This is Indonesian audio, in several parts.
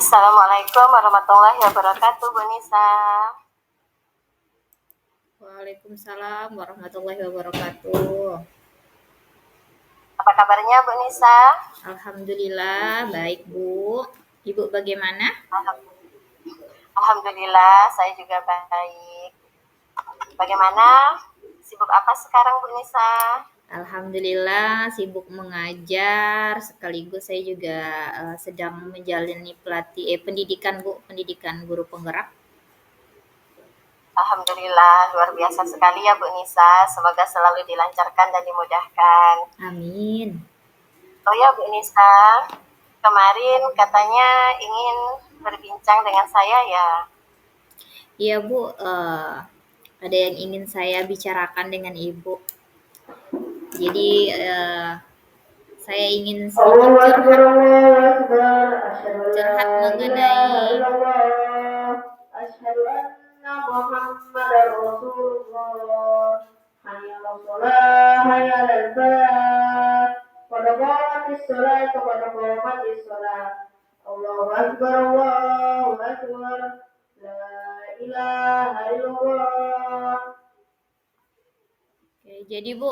Assalamualaikum warahmatullahi wabarakatuh, Bu Nisa. Waalaikumsalam warahmatullahi wabarakatuh. Apa kabarnya, Bu Nisa? Alhamdulillah baik Bu. Ibu bagaimana? Alhamdulillah, saya juga baik. Bagaimana? Sibuk apa sekarang, Bu Nisa? Alhamdulillah sibuk mengajar sekaligus saya juga sedang menjalani pendidikan Bu, pendidikan guru penggerak. Alhamdulillah, luar biasa sekali ya, Bu Nisa. Semoga selalu dilancarkan dan dimudahkan. Amin. Oh ya, Bu Nisa, kemarin katanya ingin berbincang dengan saya ya. Iya Bu, ada yang ingin saya bicarakan dengan Ibu. Jadi saya ingin sedikit curhat mengenai Allahu Akbar, Allahu Akbar, la ilaha illallah. Oke, jadi Bu,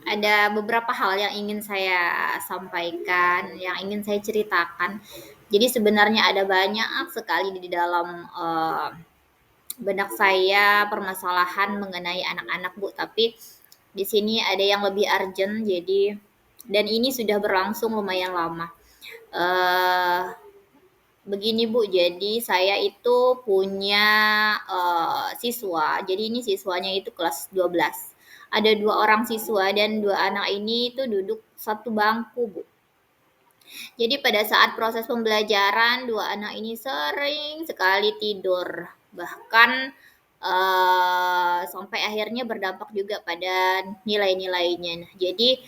ada beberapa hal yang ingin saya sampaikan, yang ingin saya ceritakan. Jadi sebenarnya ada banyak sekali di dalam benak saya permasalahan mengenai anak-anak Bu, tapi di sini ada yang lebih urgent, jadi dan ini sudah berlangsung lumayan lama. Eh, Begini Bu, jadi saya itu punya siswa. Jadi ini siswanya itu kelas 12. Ada 2 orang siswa dan 2 anak ini itu duduk satu bangku Bu. Jadi pada saat proses pembelajaran 2 anak ini sering sekali tidur. Bahkan sampai akhirnya berdampak juga pada nilai-nilainya. Nah, jadi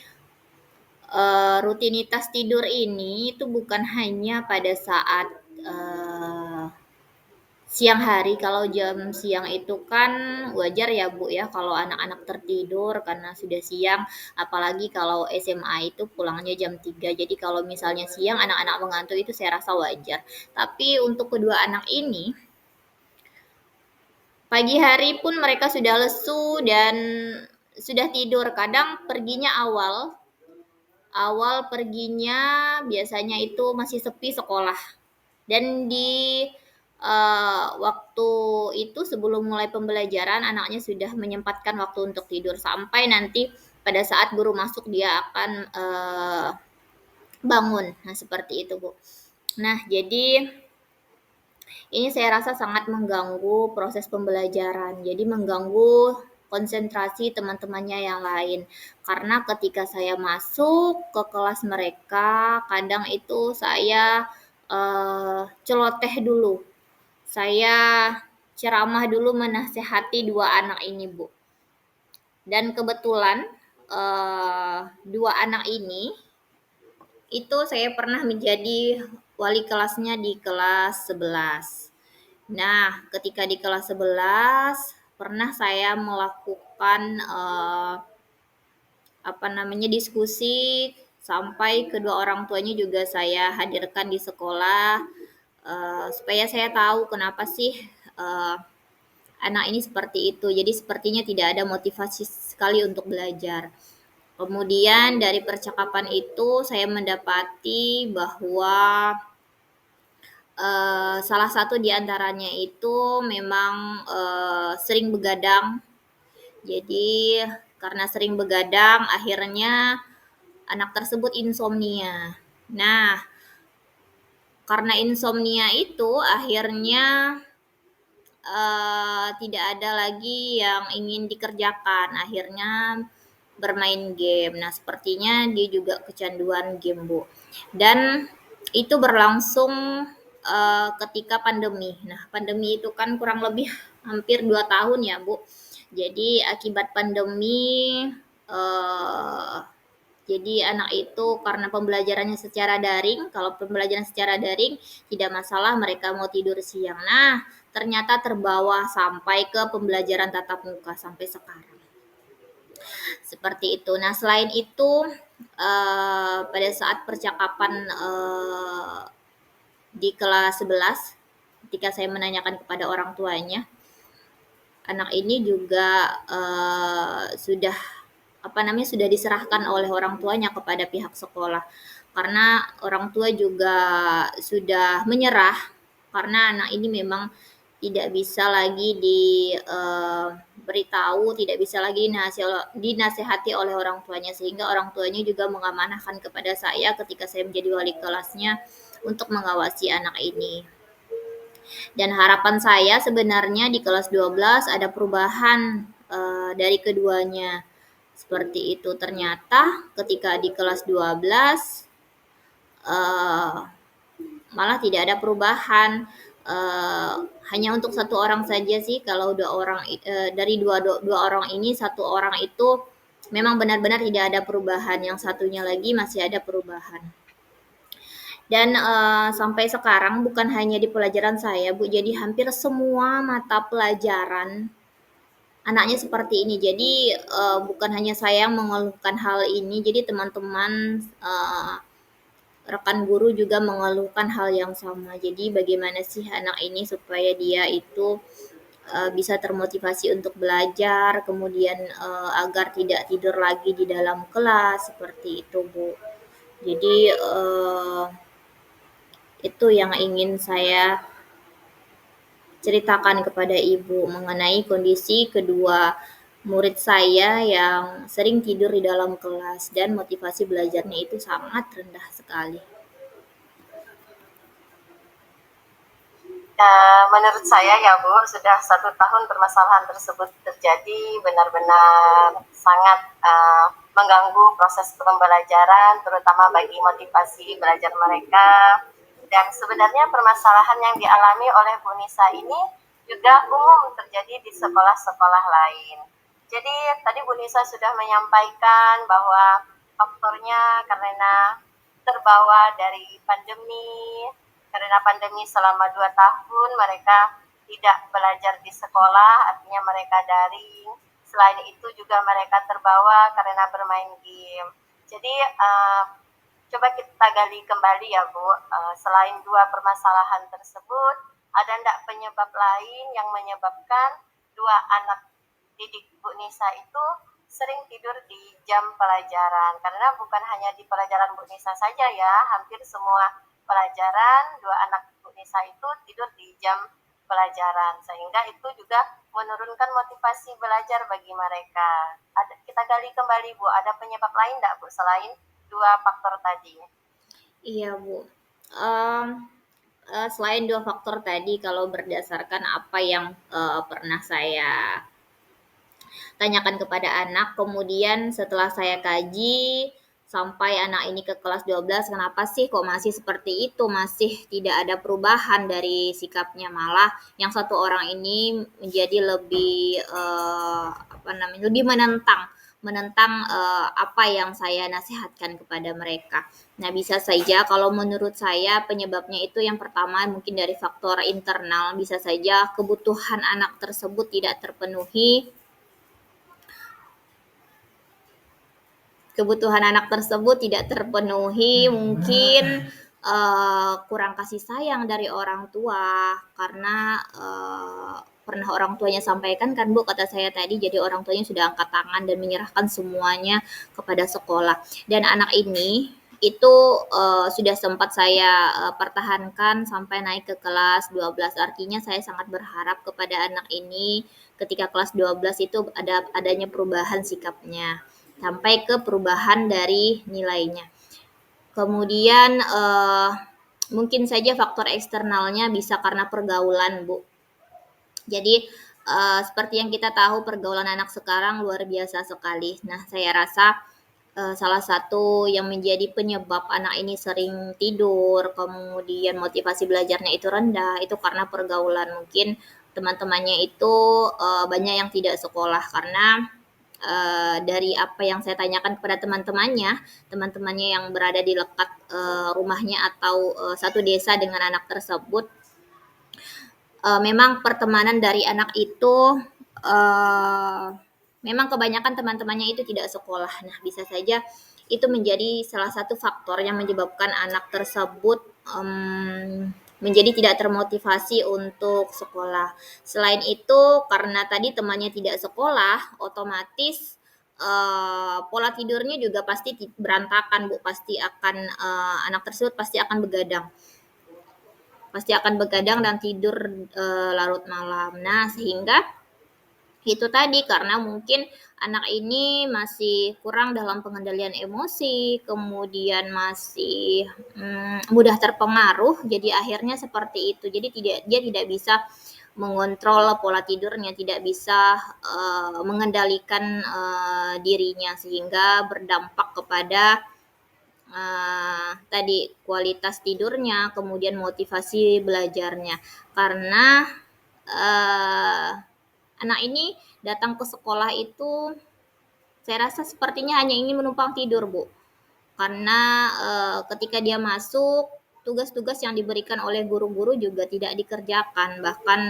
rutinitas tidur ini itu bukan hanya pada saat siang hari. Kalau jam siang itu kan wajar ya Bu ya kalau anak-anak tertidur karena sudah siang, apalagi kalau SMA itu pulangnya jam 3. Jadi kalau misalnya siang anak-anak mengantuk itu saya rasa wajar. Tapi untuk kedua anak ini, pagi hari pun mereka sudah lesu dan sudah tidur. Kadang perginya awal perginya biasanya itu masih sepi sekolah. Dan di waktu itu sebelum mulai pembelajaran anaknya sudah menyempatkan waktu untuk tidur sampai nanti pada saat guru masuk dia akan bangun. Nah, seperti itu, Bu. Nah, jadi ini saya rasa sangat mengganggu proses pembelajaran. Jadi mengganggu konsentrasi teman-temannya yang lain. Karena ketika saya masuk ke kelas mereka, kadang itu saya celoteh dulu. Saya ceramah dulu menasehati 2 anak ini, Bu. Dan kebetulan 2 anak ini itu saya pernah menjadi wali kelasnya di kelas 11. Nah, ketika di kelas 11 pernah saya melakukan diskusi sampai kedua orang tuanya juga saya hadirkan di sekolah supaya saya tahu kenapa sih anak ini seperti itu. Jadi sepertinya tidak ada motivasi sekali untuk belajar. Kemudian dari percakapan itu saya mendapati bahwa salah satu di antaranya itu memang sering begadang. Jadi karena sering begadang akhirnya anak tersebut insomnia. Nah, karena insomnia itu akhirnya tidak ada lagi yang ingin dikerjakan. Akhirnya bermain game. Nah, sepertinya dia juga kecanduan game, Bu. Dan itu berlangsung ketika pandemi. Nah, pandemi itu kan kurang lebih hampir 2 tahun ya, Bu. Jadi akibat pandemi jadi anak itu karena pembelajarannya secara daring, kalau pembelajaran secara daring tidak masalah mereka mau tidur siang. Nah, ternyata terbawa sampai ke pembelajaran tatap muka sampai sekarang. Seperti itu. Nah, selain itu pada saat percakapan di kelas 11 ketika saya menanyakan kepada orang tuanya, anak ini juga sudah sudah diserahkan oleh orang tuanya kepada pihak sekolah. Karena orang tua juga sudah menyerah karena anak ini memang tidak bisa lagi diberitahu, tidak bisa lagi dinasehati oleh orang tuanya, sehingga orang tuanya juga mengamanahkan kepada saya ketika saya menjadi wali kelasnya untuk mengawasi anak ini. Dan harapan saya sebenarnya di kelas 12 ada perubahan dari keduanya. Seperti itu. Ternyata ketika di kelas 12 malah tidak ada perubahan. Hanya untuk satu orang saja sih, kalau dua orang dari dua orang ini, satu orang itu memang benar-benar tidak ada perubahan, yang satunya lagi masih ada perubahan. Dan sampai sekarang bukan hanya di pelajaran saya, Bu, jadi hampir semua mata pelajaran anaknya seperti ini. Jadi bukan hanya saya yang mengeluhkan hal ini, jadi teman-teman rekan guru juga mengeluhkan hal yang sama. Jadi bagaimana sih anak ini supaya dia itu bisa termotivasi untuk belajar, kemudian agar tidak tidur lagi di dalam kelas, seperti itu, Bu. Jadi itu yang ingin saya ceritakan kepada Ibu mengenai kondisi kedua murid saya yang sering tidur di dalam kelas dan motivasi belajarnya itu sangat rendah sekali. Menurut saya ya Bu, sudah 1 tahun permasalahan tersebut terjadi, benar-benar sangat mengganggu proses pembelajaran, terutama bagi motivasi belajar mereka. Dan sebenarnya permasalahan yang dialami oleh Bu Nisa ini juga umum terjadi di sekolah-sekolah lain. Jadi tadi Bu Nisa sudah menyampaikan bahwa faktornya karena terbawa dari pandemi, karena pandemi selama 2 tahun mereka tidak belajar di sekolah, artinya mereka daring. Selain itu juga mereka terbawa karena bermain game. Jadi coba kita gali kembali ya Bu, selain dua permasalahan tersebut, ada enggak penyebab lain yang menyebabkan dua anak didik Bu Nisa itu sering tidur di jam pelajaran? Karena bukan hanya di pelajaran Bu Nisa saja ya, hampir semua pelajaran dua anak Bu Nisa itu tidur di jam pelajaran, sehingga itu juga menurunkan motivasi belajar bagi mereka. Kita gali kembali Bu, ada penyebab lain enggak Bu selain dua faktor tadi? Iya, Bu. Selain dua faktor tadi, kalau berdasarkan apa yang pernah saya tanyakan kepada anak, kemudian setelah saya kaji sampai anak ini ke kelas 12, kenapa sih kok masih seperti itu, masih tidak ada perubahan dari sikapnya, malah yang satu orang ini menjadi lebih lebih menentang apa yang saya nasihatkan kepada mereka. Nah, bisa saja kalau menurut saya penyebabnya itu yang pertama mungkin dari faktor internal, bisa saja kebutuhan anak tersebut tidak terpenuhi. Kebutuhan anak tersebut tidak terpenuhi, mungkin kurang kasih sayang dari orang tua, karena pernah orang tuanya sampaikan kan Bu, kata saya tadi, jadi orang tuanya sudah angkat tangan dan menyerahkan semuanya kepada sekolah. Dan anak ini itu sudah sempat saya pertahankan sampai naik ke kelas 12. Artinya saya sangat berharap kepada anak ini ketika kelas 12 itu adanya perubahan sikapnya sampai ke perubahan dari nilainya. Kemudian mungkin saja faktor eksternalnya bisa karena pergaulan, Bu. Jadi seperti yang kita tahu, pergaulan anak sekarang luar biasa sekali. Nah, saya rasa salah satu yang menjadi penyebab anak ini sering tidur, kemudian motivasi belajarnya itu rendah, itu karena pergaulan. Mungkin teman-temannya itu banyak yang tidak sekolah karena dari apa yang saya tanyakan kepada teman-temannya yang berada di dekat rumahnya atau satu desa dengan anak tersebut, memang pertemanan dari anak itu memang kebanyakan teman-temannya itu tidak sekolah. Nah, bisa saja itu menjadi salah satu faktor yang menyebabkan anak tersebut menjadi tidak termotivasi untuk sekolah. Selain itu, karena tadi temannya tidak sekolah, otomatis pola tidurnya juga pasti berantakan, Bu. Pasti akan anak tersebut pasti akan begadang. Pasti akan begadang dan tidur larut malam. Nah, sehingga itu tadi karena mungkin anak ini masih kurang dalam pengendalian emosi, kemudian masih mudah terpengaruh, jadi akhirnya seperti itu. Jadi dia tidak bisa mengontrol pola tidurnya, tidak bisa mengendalikan dirinya sehingga berdampak kepada tadi kualitas tidurnya, kemudian motivasi belajarnya. Karena anak ini datang ke sekolah itu saya rasa sepertinya hanya ingin menumpang tidur, Bu. Karena ketika dia masuk, tugas-tugas yang diberikan oleh guru-guru juga tidak dikerjakan. Bahkan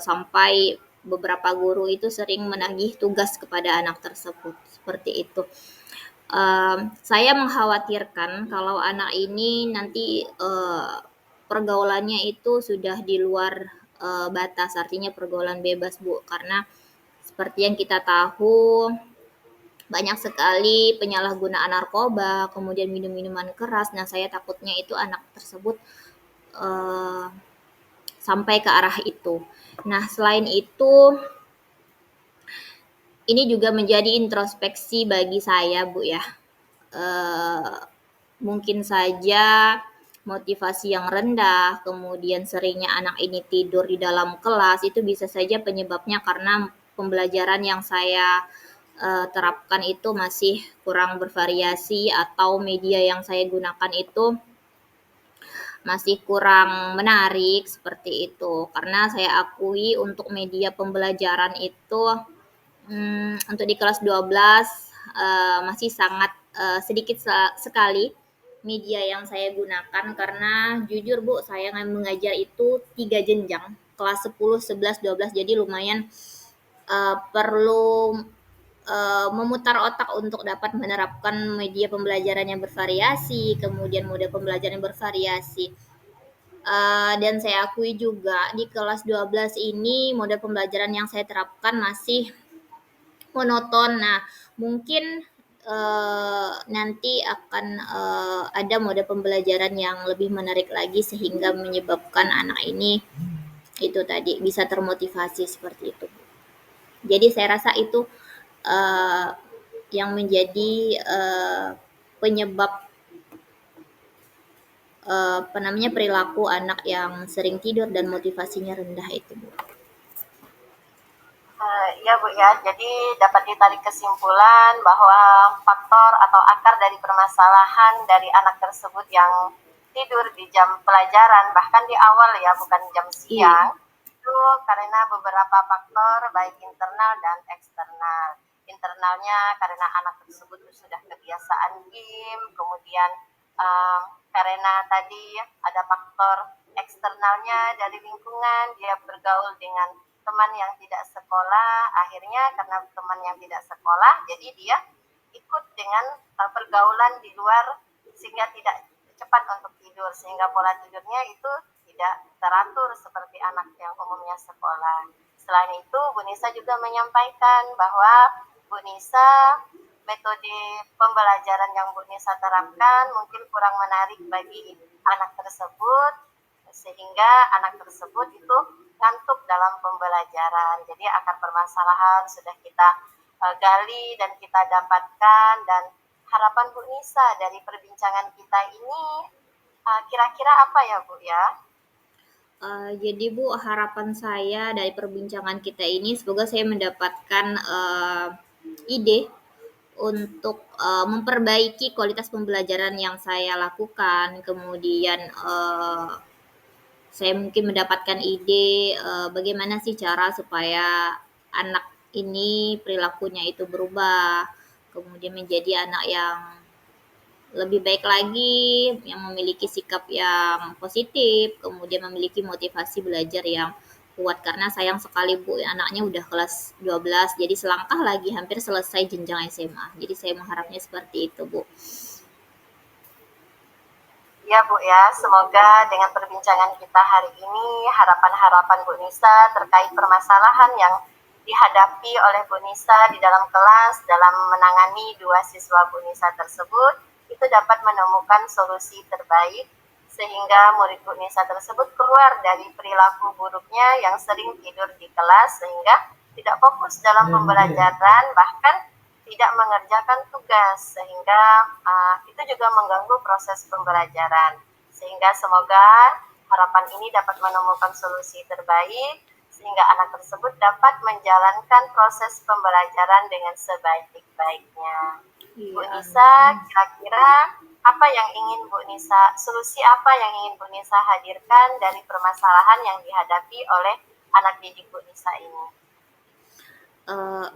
sampai beberapa guru itu sering menagih tugas kepada anak tersebut. Seperti itu. Saya mengkhawatirkan kalau anak ini nanti pergaulannya itu sudah di luar batas, artinya pergaulan bebas, Bu. Karena seperti yang kita tahu, banyak sekali penyalahgunaan narkoba, kemudian minum-minuman keras. Nah, saya takutnya itu anak tersebut sampai ke arah itu. Nah, selain itu, ini juga menjadi introspeksi bagi saya, Bu ya. Mungkin saja motivasi yang rendah, kemudian seringnya anak ini tidur di dalam kelas, itu bisa saja penyebabnya karena pembelajaran yang saya terapkan itu masih kurang bervariasi atau media yang saya gunakan itu masih kurang menarik seperti itu. Karena saya akui untuk media pembelajaran itu untuk di kelas 12 masih sangat sedikit sekali media yang saya gunakan karena jujur Bu, saya mengajar itu 3 jenjang, kelas 10, 11, 12, jadi lumayan perlu memutar otak untuk dapat menerapkan media pembelajaran yang bervariasi, kemudian mode pembelajaran yang bervariasi. Dan saya akui juga di kelas 12 ini mode pembelajaran yang saya terapkan masih monoton. Nah, mungkin nanti akan ada mode pembelajaran yang lebih menarik lagi sehingga menyebabkan anak ini itu tadi bisa termotivasi seperti itu. Jadi saya rasa itu yang menjadi penyebab perilaku anak yang sering tidur dan motivasinya rendah itu, Bu. Iya Bu ya, jadi dapat ditarik kesimpulan bahwa faktor atau akar dari permasalahan dari anak tersebut yang tidur di jam pelajaran, bahkan di awal ya, bukan jam siang, itu karena beberapa faktor baik internal dan eksternal. Internalnya karena anak tersebut sudah kebiasaan game, kemudian karena tadi ada faktor eksternalnya dari lingkungan, dia bergaul dengan teman yang tidak sekolah, akhirnya karena teman yang tidak sekolah, jadi dia ikut dengan pergaulan di luar sehingga tidak cepat untuk tidur, sehingga pola tidurnya itu tidak teratur seperti anak yang umumnya sekolah. Selain itu, Bu Nisa juga menyampaikan bahwa Bu Nisa metode pembelajaran yang Bu Nisa terapkan mungkin kurang menarik bagi anak tersebut, sehingga anak tersebut itu ngantuk dalam pembelajaran. Jadi akar permasalahan sudah kita gali dan kita dapatkan, dan harapan Bu Nisa dari perbincangan kita ini kira-kira apa ya Bu ya? Jadi Bu, harapan saya dari perbincangan kita ini semoga saya mendapatkan ide untuk memperbaiki kualitas pembelajaran yang saya lakukan. Kemudian saya mungkin mendapatkan ide bagaimana sih cara supaya anak ini perilakunya itu berubah, kemudian menjadi anak yang lebih baik lagi, yang memiliki sikap yang positif, kemudian memiliki motivasi belajar yang kuat karena sayang sekali Bu, anaknya udah kelas 12, jadi selangkah lagi hampir selesai jenjang SMA. Jadi saya mengharapnya seperti itu Bu. Ya Bu ya, semoga dengan perbincangan kita hari ini, harapan-harapan Bu Nisa terkait permasalahan yang dihadapi oleh Bu Nisa di dalam kelas dalam menangani dua siswa Bu Nisa tersebut, itu dapat menemukan solusi terbaik sehingga murid Bu Nisa tersebut keluar dari perilaku buruknya yang sering tidur di kelas sehingga tidak fokus dalam pembelajaran, bahkan tidak mengerjakan tugas sehingga itu juga mengganggu proses pembelajaran. Sehingga semoga harapan ini dapat menemukan solusi terbaik sehingga anak tersebut dapat menjalankan proses pembelajaran dengan sebaik-baiknya. Bu Iya, Nisa, amin. kira-kira apa yang ingin Bu Nisa, solusi apa yang ingin Bu Nisa hadirkan dari permasalahan yang dihadapi oleh anak didik Bu Nisa ini?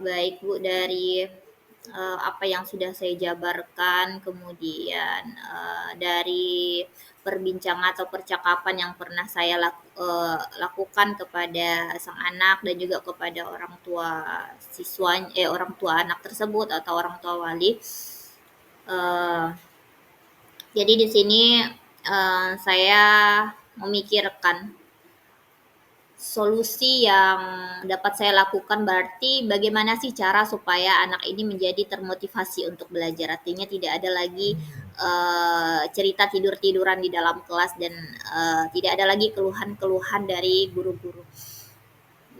Baik Bu, dari apa yang sudah saya jabarkan, kemudian dari perbincangan atau percakapan yang pernah saya lakukan kepada sang anak dan juga kepada orang tua orang tua anak tersebut atau orang tua wali. Eh, jadi di sini saya memikirkan solusi yang dapat saya lakukan berarti bagaimana sih cara supaya anak ini menjadi termotivasi untuk belajar. Artinya tidak ada lagi cerita tidur-tiduran di dalam kelas dan tidak ada lagi keluhan-keluhan dari guru-guru.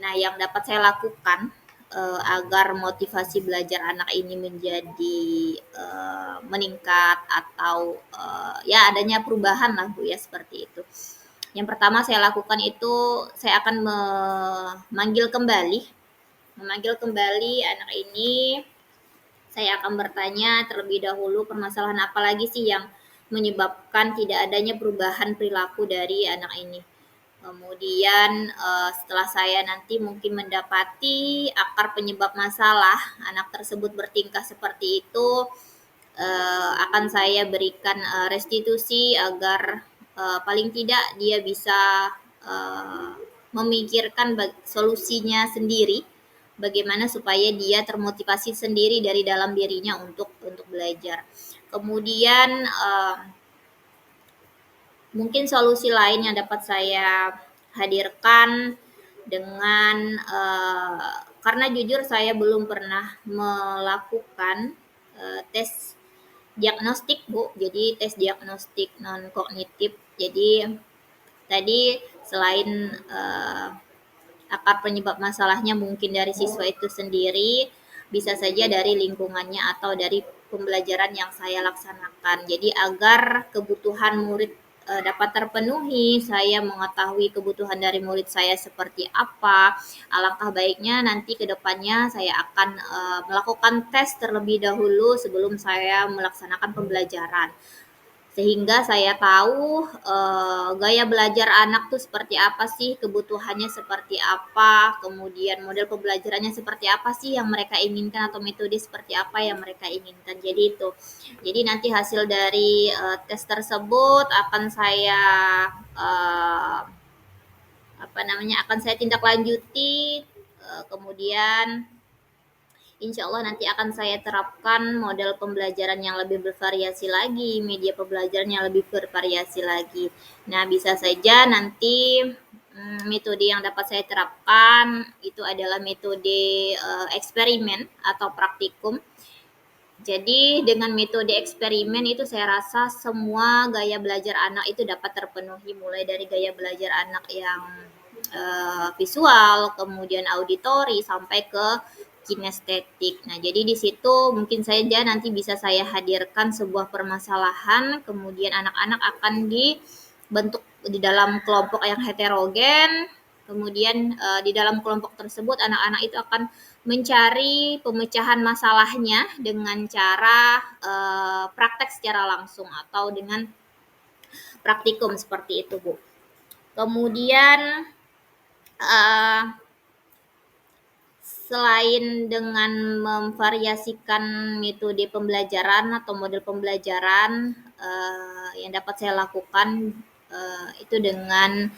Nah, yang dapat saya lakukan agar motivasi belajar anak ini menjadi meningkat atau ya adanya perubahan lah Bu ya seperti itu. Yang pertama saya lakukan itu saya akan memanggil kembali anak ini. Saya akan bertanya terlebih dahulu permasalahan apa lagi sih yang menyebabkan tidak adanya perubahan perilaku dari anak ini. Kemudian setelah saya nanti mungkin mendapati akar penyebab masalah anak tersebut bertingkah seperti itu, akan saya berikan restitusi agar paling tidak dia bisa uh, memikirkan solusinya sendiri, bagaimana supaya dia termotivasi sendiri dari dalam dirinya untuk belajar. Kemudian mungkin solusi lain yang dapat saya hadirkan dengan karena jujur saya belum pernah melakukan tes diagnostik Bu, jadi tes diagnostik non kognitif. Jadi tadi selain akar penyebab masalahnya mungkin dari siswa itu sendiri, bisa saja dari lingkungannya atau dari pembelajaran yang saya laksanakan. Jadi agar kebutuhan murid dapat terpenuhi, saya mengetahui kebutuhan dari murid saya seperti apa. Alangkah baiknya nanti ke depannya saya akan melakukan tes terlebih dahulu sebelum saya melaksanakan pembelajaran, sehingga saya tahu gaya belajar anak tuh seperti apa sih, kebutuhannya seperti apa, kemudian model pembelajarannya seperti apa sih yang mereka inginkan atau metode seperti apa yang mereka inginkan. Jadi itu. Jadi nanti hasil dari tes tersebut akan saya uh, apa namanya akan saya tindak lanjuti, kemudian insya Allah nanti akan saya terapkan model pembelajaran yang lebih bervariasi lagi, media pembelajaran yang lebih bervariasi lagi. Nah, bisa saja nanti metode yang dapat saya terapkan itu adalah metode eksperimen atau praktikum. Jadi dengan metode eksperimen itu saya rasa semua gaya belajar anak itu dapat terpenuhi, mulai dari gaya belajar anak yang visual, kemudian auditori sampai ke kinestetik. Nah, jadi di situ mungkin saja nanti bisa saya hadirkan sebuah permasalahan, kemudian anak-anak akan dibentuk di dalam kelompok yang heterogen. Kemudian di dalam kelompok tersebut anak-anak itu akan mencari pemecahan masalahnya dengan cara praktek secara langsung atau dengan praktikum seperti itu, Bu. Kemudian uh, selain dengan memvariasikan metode pembelajaran atau model pembelajaran yang dapat saya lakukan itu dengan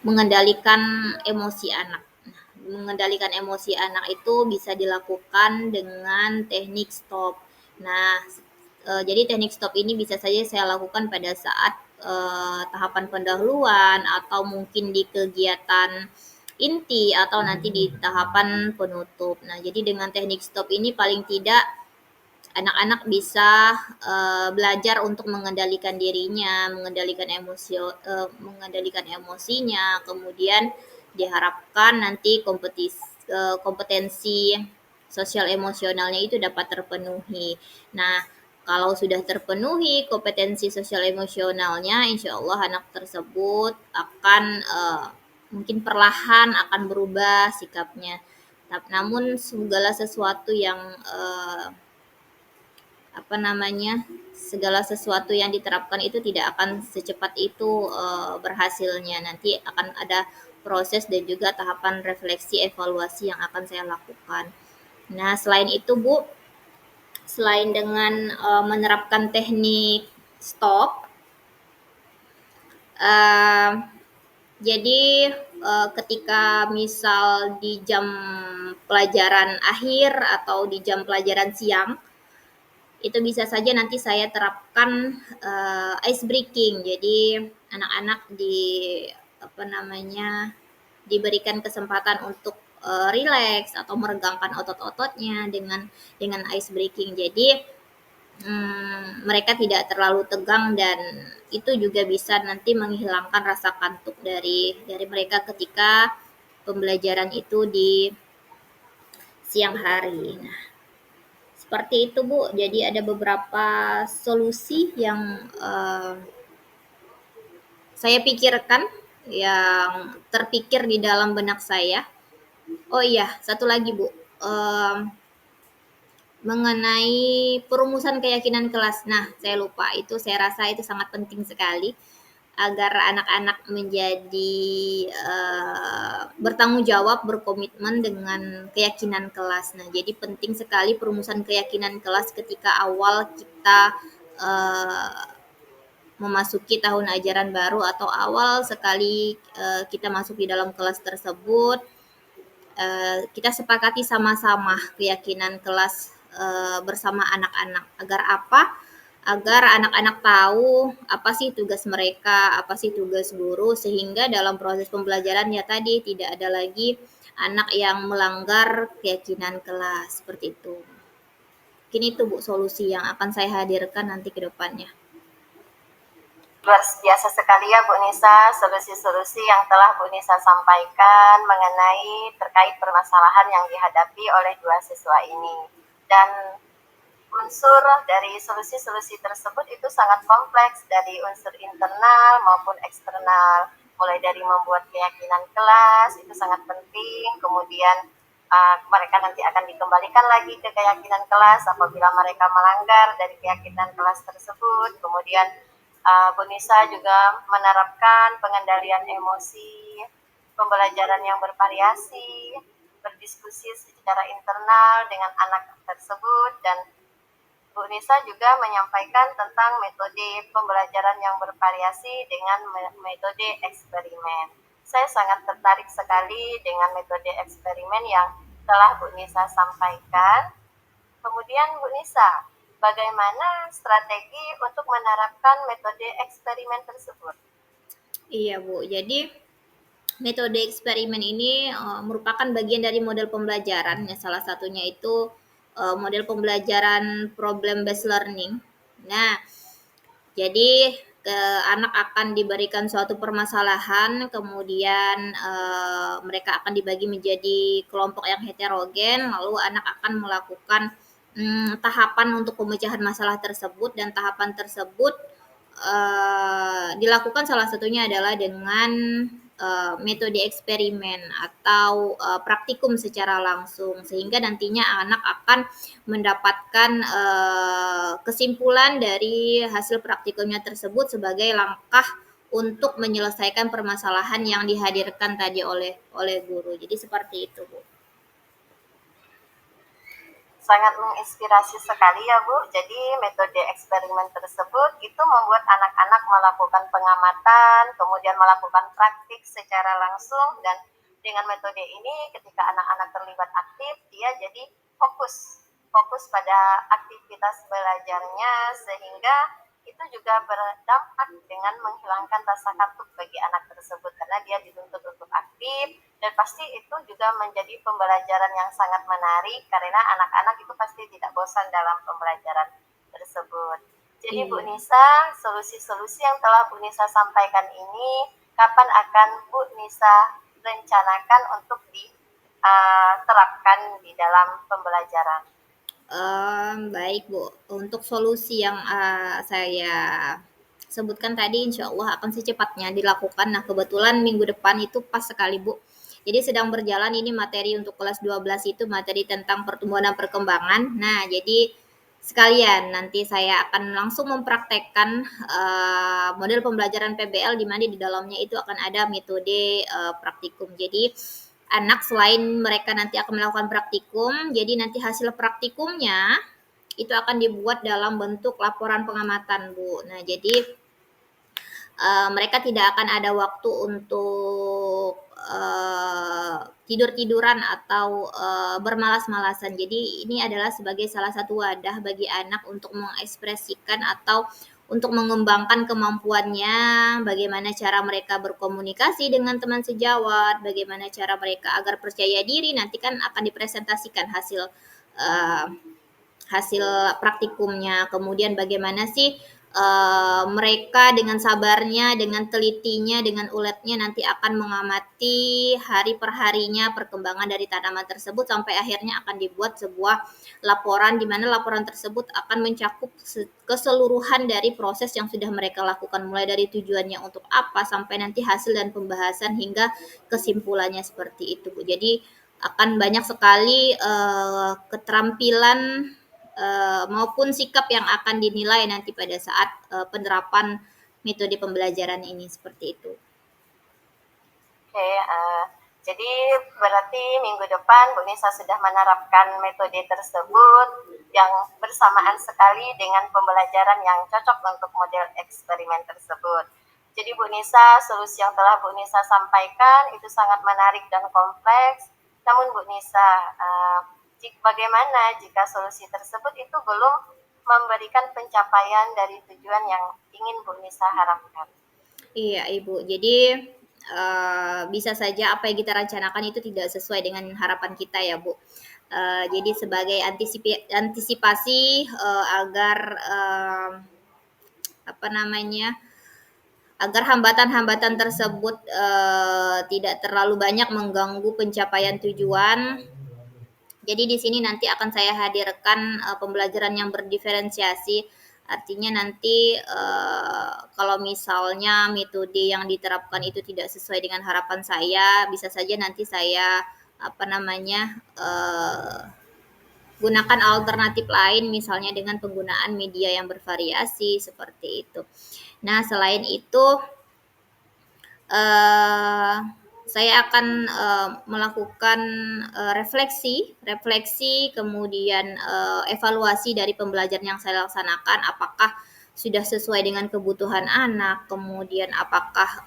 mengendalikan emosi anak. Nah, mengendalikan emosi anak itu bisa dilakukan dengan teknik stop. Nah, jadi teknik stop ini bisa saja saya lakukan pada saat tahapan pendahuluan atau mungkin di kegiatan inti atau nanti di tahapan penutup. Nah, jadi dengan teknik stop ini paling tidak anak-anak bisa belajar untuk mengendalikan dirinya, mengendalikan emosinya, kemudian diharapkan nanti kompetensi sosial emosionalnya itu dapat terpenuhi. Nah, kalau sudah terpenuhi kompetensi sosial emosionalnya, insya Allah anak tersebut akan mungkin perlahan akan berubah sikapnya. Namun segala sesuatu yang apa namanya, segala sesuatu yang diterapkan itu tidak akan secepat itu berhasilnya. Nanti akan ada proses dan juga tahapan refleksi evaluasi yang akan saya lakukan. Nah, selain itu Bu, selain dengan menerapkan teknik stop, uh, jadi ketika misal di jam pelajaran akhir atau di jam pelajaran siang, itu bisa saja nanti saya terapkan ice breaking. Jadi anak-anak apa namanya, diberikan kesempatan untuk rileks atau meregangkan otot-ototnya dengan ice breaking. Jadi mereka tidak terlalu tegang dan itu juga bisa nanti menghilangkan rasa kantuk dari mereka ketika pembelajaran itu di siang hari. Nah, seperti itu Bu. Jadi ada beberapa solusi yang saya pikirkan, yang terpikir di dalam benak saya. Oh iya, satu lagi Bu, mengenai perumusan keyakinan kelas. Nah, saya lupa, itu saya rasa itu sangat penting sekali agar anak-anak menjadi bertanggung jawab, berkomitmen dengan keyakinan kelas. Nah, jadi penting sekali perumusan keyakinan kelas ketika awal kita memasuki tahun ajaran baru atau awal sekali kita masuk di dalam kelas tersebut. Kita sepakati sama-sama keyakinan kelas bersama anak-anak. Agar apa? Agar anak-anak tahu apa sih tugas mereka, apa sih tugas guru, sehingga dalam proses pembelajaran ya tadi tidak ada lagi anak yang melanggar keyakinan kelas, seperti itu. Mungkin itu Bu solusi yang akan saya hadirkan nanti ke depannya. Luar biasa sekali ya Bu Nisa, solusi-solusi yang telah Bu Nisa sampaikan mengenai terkait permasalahan yang dihadapi oleh dua siswa ini. Dan unsur dari solusi-solusi tersebut itu sangat kompleks, dari unsur internal maupun eksternal. Mulai dari membuat keyakinan kelas, itu sangat penting. Kemudian mereka nanti akan dikembalikan lagi ke keyakinan kelas apabila mereka melanggar dari keyakinan kelas tersebut. Kemudian Bu Nisa juga menerapkan pengendalian emosi, pembelajaran yang bervariasi, berdiskusi secara internal dengan anak tersebut, dan Bu Nisa juga menyampaikan tentang metode pembelajaran yang bervariasi dengan metode eksperimen. Saya sangat tertarik sekali dengan metode eksperimen yang telah Bu Nisa sampaikan. Kemudian Bu Nisa, bagaimana strategi untuk menerapkan metode eksperimen tersebut? Iya Bu, jadi metode eksperimen ini merupakan bagian dari model pembelajaran. Ya, salah satunya itu model pembelajaran problem based learning. Nah, jadi anak akan diberikan suatu permasalahan, kemudian mereka akan dibagi menjadi kelompok yang heterogen, lalu anak akan melakukan tahapan untuk pemecahan masalah tersebut, dan tahapan tersebut dilakukan salah satunya adalah dengan metode eksperimen atau praktikum secara langsung, sehingga nantinya anak akan mendapatkan kesimpulan dari hasil praktikumnya tersebut sebagai langkah untuk menyelesaikan permasalahan yang dihadirkan tadi oleh guru. Jadi seperti itu Bu. Sangat menginspirasi sekali ya Bu. Jadi metode eksperimen tersebut itu membuat anak-anak melakukan pengamatan, kemudian melakukan praktik secara langsung, dan dengan metode ini ketika anak-anak terlibat aktif, dia jadi fokus pada aktivitas belajarnya, sehingga itu juga berdampak dengan menghilangkan rasa kantuk bagi anak tersebut karena dia dituntut untuk aktif, dan pasti itu juga menjadi pembelajaran yang sangat menarik karena anak-anak itu pasti tidak bosan dalam pembelajaran tersebut. Jadi Bu Iya. Nisa, solusi-solusi yang telah Bu Nisa sampaikan ini, kapan akan Bu Nisa rencanakan untuk diterapkan di dalam pembelajaran? Baik Bu, untuk solusi yang saya sebutkan tadi insya Allah akan secepatnya dilakukan. Nah kebetulan minggu depan itu pas sekali Bu. Jadi sedang berjalan ini materi untuk kelas 12 itu materi tentang pertumbuhan dan perkembangan. Nah jadi sekalian nanti saya akan langsung mempraktekkan model pembelajaran PBL di mana di dalamnya itu akan ada metode praktikum. Jadi anak selain mereka nanti akan melakukan praktikum, jadi nanti hasil praktikumnya itu akan dibuat dalam bentuk laporan pengamatan, Bu. Nah, jadi mereka tidak akan ada waktu untuk tidur-tiduran atau bermalas-malasan. Jadi ini adalah sebagai salah satu wadah bagi anak untuk mengekspresikan atau untuk mengembangkan kemampuannya, bagaimana cara mereka berkomunikasi dengan teman sejawat, bagaimana cara mereka agar percaya diri, nanti kan akan dipresentasikan hasil uh, hasil praktikumnya. Kemudian bagaimana sih mereka dengan sabarnya, dengan telitinya, dengan uletnya nanti akan mengamati hari per harinya perkembangan dari tanaman tersebut sampai akhirnya akan dibuat sebuah laporan di mana laporan tersebut akan mencakup keseluruhan dari proses yang sudah mereka lakukan mulai dari tujuannya untuk apa sampai nanti hasil dan pembahasan hingga kesimpulannya seperti itu Bu. Jadi akan banyak sekali keterampilan maupun sikap yang akan dinilai nanti pada saat penerapan metode pembelajaran ini seperti itu. Oke, jadi berarti minggu depan Bu Nisa sudah menerapkan metode tersebut yang bersamaan sekali dengan pembelajaran yang cocok untuk model eksperimen tersebut. Jadi Bu Nisa, solusi yang telah Bu Nisa sampaikan itu sangat menarik dan kompleks. Namun Bu Nisa, bagaimana jika solusi tersebut itu belum memberikan pencapaian dari tujuan yang ingin Bu Nisa harapkan? Iya, Ibu. Jadi bisa saja apa yang kita rencanakan itu tidak sesuai dengan harapan kita ya, Bu. Jadi sebagai antisipasi agar apa namanya agar hambatan-hambatan tersebut tidak terlalu banyak mengganggu pencapaian tujuan. Jadi di sini nanti akan saya hadirkan pembelajaran yang berdiferensiasi. Artinya nanti kalau misalnya metode yang diterapkan itu tidak sesuai dengan harapan saya, bisa saja nanti saya apa namanya gunakan alternatif lain misalnya dengan penggunaan media yang bervariasi seperti itu. Nah, selain itu uh, saya akan melakukan refleksi, kemudian evaluasi dari pembelajaran yang saya laksanakan, apakah sudah sesuai dengan kebutuhan anak, kemudian apakah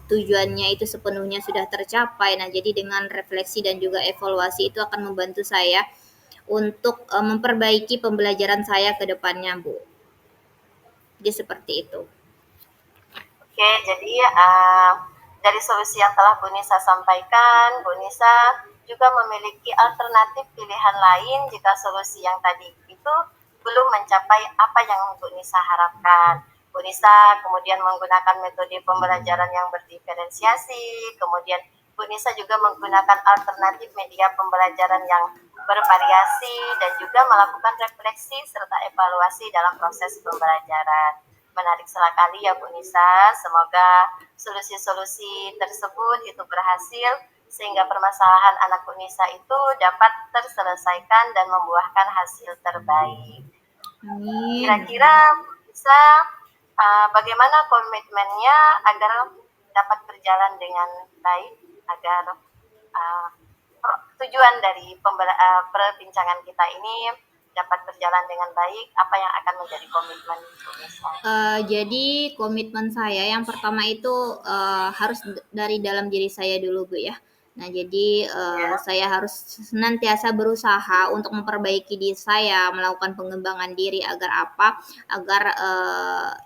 tujuannya itu sepenuhnya sudah tercapai. Nah, jadi dengan refleksi dan juga evaluasi itu akan membantu saya untuk memperbaiki pembelajaran saya ke depannya, Bu. Jadi seperti itu. Oke, jadi dari solusi yang telah Bu Nisa sampaikan, Bu Nisa juga memiliki alternatif pilihan lain jika solusi yang tadi itu belum mencapai apa yang Bu Nisa harapkan. Bu Nisa kemudian menggunakan metode pembelajaran yang berdiferensiasi, kemudian Bu Nisa juga menggunakan alternatif media pembelajaran yang bervariasi dan juga melakukan refleksi serta evaluasi dalam proses pembelajaran. Menarik sekali ya Bu Nisa, semoga solusi-solusi tersebut itu berhasil sehingga permasalahan anak Bu Nisa itu dapat terselesaikan dan membuahkan hasil terbaik. Kira-kira Bu Nisa bagaimana komitmennya agar dapat berjalan dengan baik, agar tujuan dari perbincangan kita ini dapat berjalan dengan baik, apa yang akan menjadi komitmen Bu Nisa? Jadi komitmen saya yang pertama itu harus dari dalam diri saya dulu Bu ya. Nah jadi Ya, saya harus senantiasa berusaha untuk memperbaiki diri saya, melakukan pengembangan diri agar apa? Agar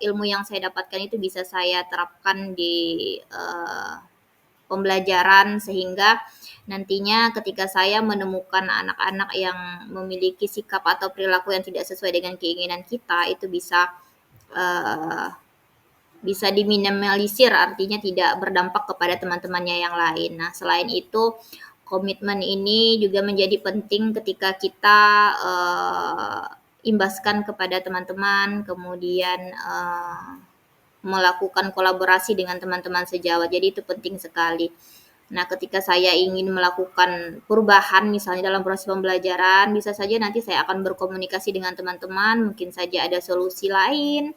ilmu yang saya dapatkan itu bisa saya terapkan di pembelajaran sehingga nantinya ketika saya menemukan anak-anak yang memiliki sikap atau perilaku yang tidak sesuai dengan keinginan kita itu uh, bisa diminimalisir, artinya tidak berdampak kepada teman-temannya yang lain. Nah, selain itu, komitmen ini juga menjadi penting ketika kita imbaskan kepada teman-teman, kemudian melakukan kolaborasi dengan teman-teman sejawat. Jadi itu penting sekali. Nah, ketika saya ingin melakukan perubahan misalnya dalam proses pembelajaran, bisa saja nanti saya akan berkomunikasi dengan teman-teman, mungkin saja ada solusi lain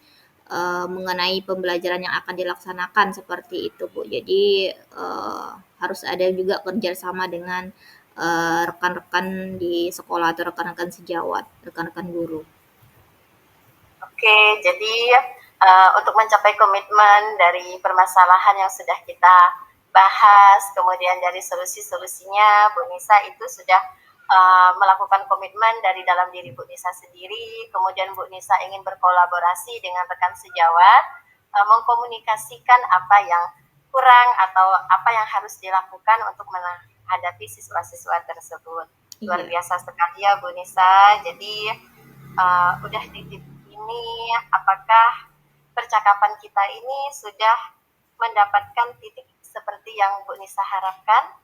mengenai pembelajaran yang akan dilaksanakan seperti itu, Bu. Jadi harus ada juga kerjasama dengan rekan-rekan di sekolah atau rekan-rekan sejawat, rekan-rekan guru. oke. Jadi untuk mencapai komitmen dari permasalahan yang sudah kita bahas, kemudian dari solusi-solusinya, Bu Nisa itu sudah melakukan komitmen dari dalam diri Bu Nisa sendiri, kemudian Bu Nisa ingin berkolaborasi dengan rekan sejawat, mengkomunikasikan apa yang kurang atau apa yang harus dilakukan untuk menghadapi siswa-siswa tersebut. Luar Iya. biasa sekali ya Bu Nisa. Jadi udah di titik ini, apakah percakapan kita ini sudah mendapatkan titik seperti yang Bu Nisa harapkan?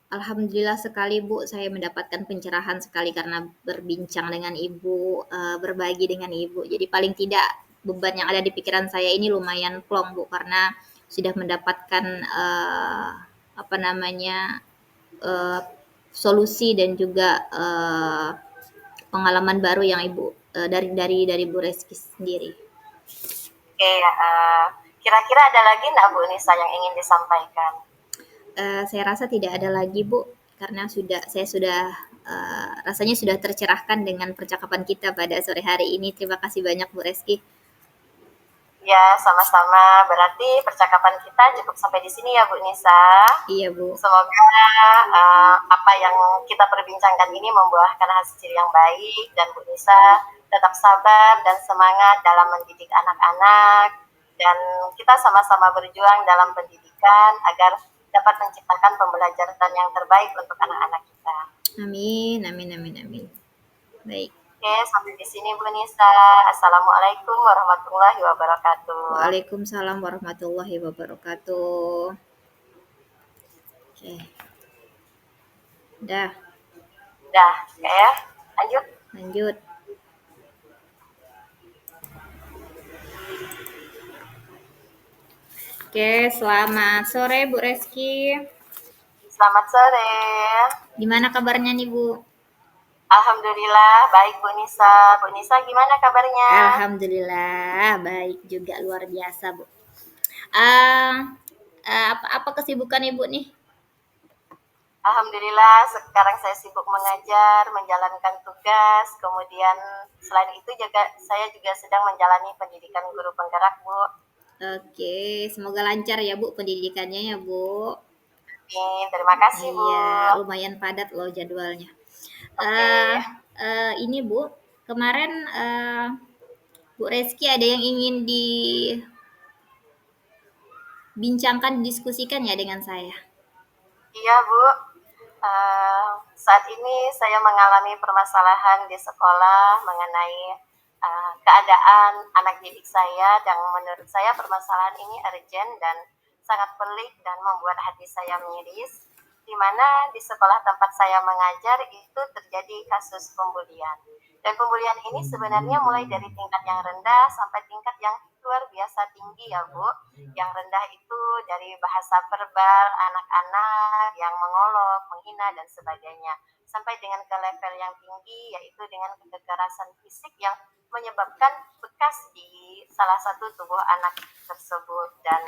Alhamdulillah sekali Bu, saya mendapatkan pencerahan sekali karena berbincang dengan Ibu, berbagi dengan Ibu. Jadi paling tidak beban yang ada di pikiran saya ini lumayan plong Bu, karena sudah mendapatkan apa namanya eh, solusi dan juga pengalaman baru yang Ibu dari Bu Reski sendiri. Oke, kira-kira ada lagi nggak Bu Nisa yang ingin disampaikan? Saya rasa tidak ada lagi Bu, karena saya sudah rasanya sudah tercerahkan dengan percakapan kita pada sore hari ini. Terima kasih banyak Bu Reski. Ya, sama-sama. Berarti percakapan kita cukup sampai di sini ya Bu Nisa. Iya Bu. Semoga apa yang kita perbincangkan ini membuahkan hasil yang baik dan Bu Nisa tetap sabar dan semangat dalam mendidik anak-anak dan kita sama-sama berjuang dalam pendidikan agar dapat menciptakan pembelajaran yang terbaik untuk anak-anak kita. Amin, amin, amin, amin. Baik. Oke, sampai di sini Bu Nisa. Assalamualaikum warahmatullahi wabarakatuh. Waalaikumsalam warahmatullahi wabarakatuh. Oke, dah, Dah, ya. Lanjut. lanjut. Oke, selamat sore Bu Reski. Selamat sore. Gimana kabarnya nih Bu? Alhamdulillah, baik Bu Nisa. Bu Nisa gimana kabarnya? Alhamdulillah, baik juga luar biasa Bu. Uh, apa kesibukan Ibu nih? Alhamdulillah, sekarang saya sibuk mengajar, menjalankan tugas, kemudian selain itu juga saya juga sedang menjalani pendidikan guru penggerak, Bu. Oke, semoga lancar ya Bu pendidikannya ya Bu. Amin, terima kasih, Bu. Iya, lumayan padat loh jadwalnya. Oke, Eh, ini Bu, kemarin Bu Reski ada yang ingin dibincangkan, didiskusikan ya dengan saya. iya Bu. Saat ini saya mengalami permasalahan di sekolah mengenai keadaan anak didik saya dan menurut saya permasalahan ini urgent dan sangat pelik dan membuat hati saya miris di mana di sekolah tempat saya mengajar itu terjadi kasus pembulian. Dan pembulian ini sebenarnya mulai dari tingkat yang rendah sampai tingkat yang luar biasa tinggi ya Bu. Yang rendah itu dari bahasa verbal anak-anak yang mengolok, menghina dan sebagainya. Sampai dengan ke level yang tinggi yaitu dengan kekerasan fisik yang menyebabkan bekas di salah satu tubuh anak tersebut dan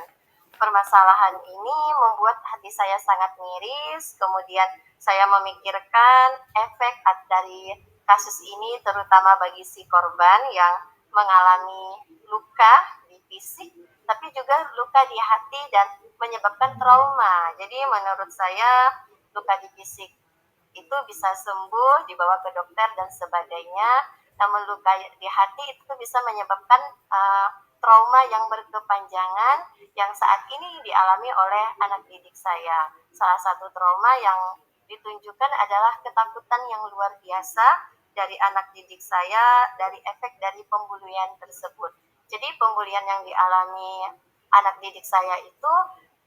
permasalahan ini membuat hati saya sangat miris, kemudian saya memikirkan efek dari kasus ini terutama bagi si korban yang mengalami luka di fisik, tapi juga luka di hati dan menyebabkan trauma. Jadi menurut saya luka di fisik itu bisa sembuh, dibawa ke dokter dan sebagainya. Namun luka di hati itu bisa menyebabkan trauma yang berkepanjangan yang saat ini dialami oleh anak didik saya. Salah satu trauma yang ditunjukkan adalah ketakutan yang luar biasa dari anak didik saya dari efek dari pembulian tersebut. Jadi pembulian yang dialami anak didik saya itu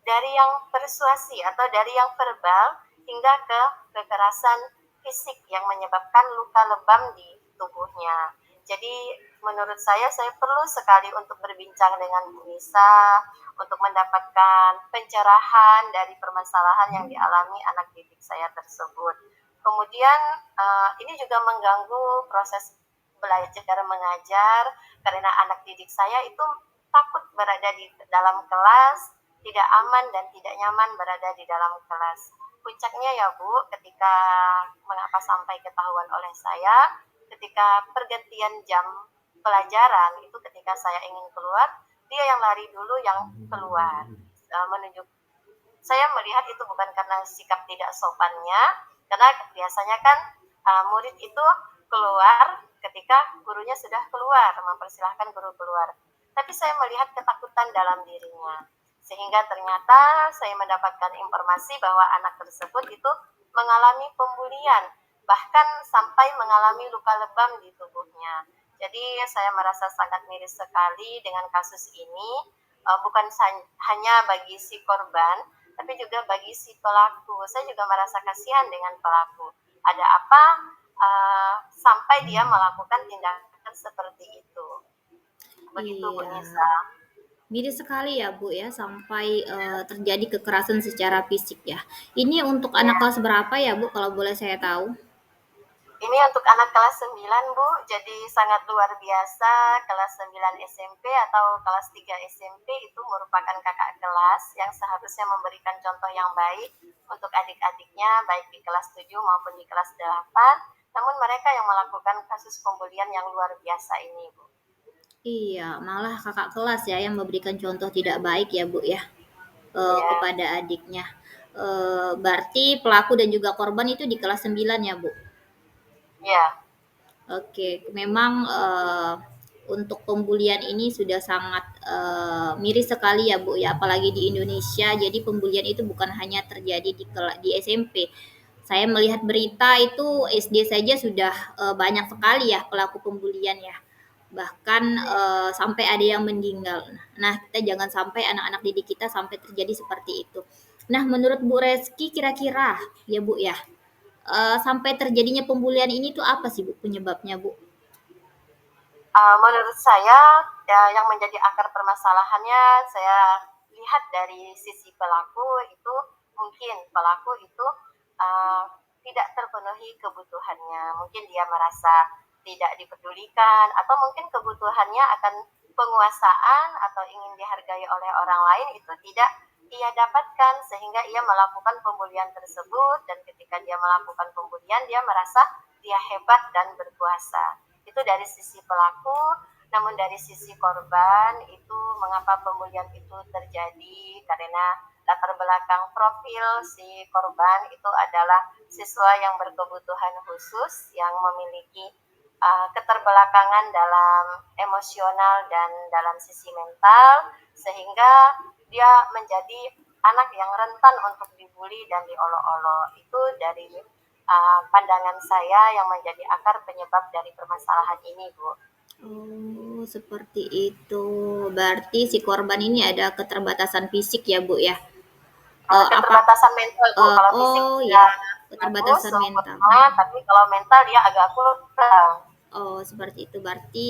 dari yang persuasi atau dari yang verbal hingga ke kekerasan fisik yang menyebabkan luka lebam di tubuhnya. Jadi menurut saya perlu sekali untuk berbincang dengan Bu Nisa untuk mendapatkan pencerahan dari permasalahan yang dialami anak didik saya tersebut. Kemudian ini juga mengganggu proses belajar mengajar karena anak didik saya itu takut berada di dalam kelas, tidak aman dan tidak nyaman berada di dalam kelas. Puncaknya ya Bu, ketika mengapa sampai ketahuan oleh saya, ketika pergantian jam pelajaran itu ketika saya ingin keluar, dia yang lari dulu yang keluar. Menunjuk saya melihat itu bukan karena sikap tidak sopannya, karena biasanya kan murid itu keluar ketika gurunya sudah keluar, mempersilahkan guru keluar. Tapi saya melihat ketakutan dalam dirinya. Sehingga ternyata saya mendapatkan informasi bahwa anak tersebut itu mengalami pembulian, bahkan sampai mengalami luka lebam di tubuhnya. Jadi saya merasa sangat miris sekali dengan kasus ini, bukan hanya bagi si korban, tapi juga bagi si pelaku. Saya juga merasa kasihan dengan pelaku. Ada apa sampai dia melakukan tindakan seperti itu. Begitu Bu Iya, Nisa. miris sekali ya Bu ya, sampai terjadi kekerasan secara fisik ya. Ini untuk anak Ya. kelas berapa ya Bu, kalau boleh saya tahu? Ini untuk anak kelas 9 Bu, jadi sangat luar biasa. Kelas 9 SMP atau kelas 3 SMP itu merupakan kakak kelas yang seharusnya memberikan contoh yang baik untuk adik-adiknya, baik di kelas 7 maupun di kelas 8. Namun mereka yang melakukan kasus pembulian yang luar biasa ini Bu. Iya, malah kakak kelas ya yang memberikan contoh tidak baik ya Bu ya, Ya, kepada adiknya. Berarti pelaku dan juga korban itu di kelas 9 ya Bu? ya, Oke, memang untuk pembulian ini sudah sangat miris sekali ya Bu ya, apalagi di Indonesia. Jadi pembulian itu bukan hanya terjadi di SMP. Saya melihat berita itu SD saja sudah banyak sekali ya pelaku pembulian ya. Bahkan sampai ada yang meninggal. Nah, kita jangan sampai anak-anak didik kita sampai terjadi seperti itu. Nah, menurut Bu Reski kira-kira ya Bu ya, sampai terjadinya pembulian ini tuh apa sih Bu penyebabnya Bu? Menurut saya ya, yang menjadi akar permasalahannya saya lihat dari sisi pelaku itu mungkin pelaku itu uh, tidak terpenuhi kebutuhannya. Mungkin dia merasa tidak dipedulikan atau mungkin kebutuhannya akan penguasaan atau ingin dihargai oleh orang lain itu tidak ia dapatkan sehingga ia melakukan pembulian tersebut dan ketika dia melakukan pembulian dia merasa dia hebat dan berkuasa. Itu dari sisi pelaku, namun dari sisi korban itu mengapa pembulian itu terjadi karena latar belakang profil si korban itu adalah siswa yang berkebutuhan khusus yang memiliki keterbelakangan dalam emosional dan dalam sisi mental sehingga dia menjadi anak yang rentan untuk dibully dan diolok-olok. Itu dari pandangan saya yang menjadi akar penyebab dari permasalahan ini, Bu. Oh, seperti itu. Berarti si korban ini ada keterbatasan fisik ya, Bu ya? Apa? Keterbatasan mental, Bu. Kalau fisik Oh dia ya, bagus, keterbatasan mental. sempurna, tapi kalau mental dia agak kurang. Oh, seperti itu. Berarti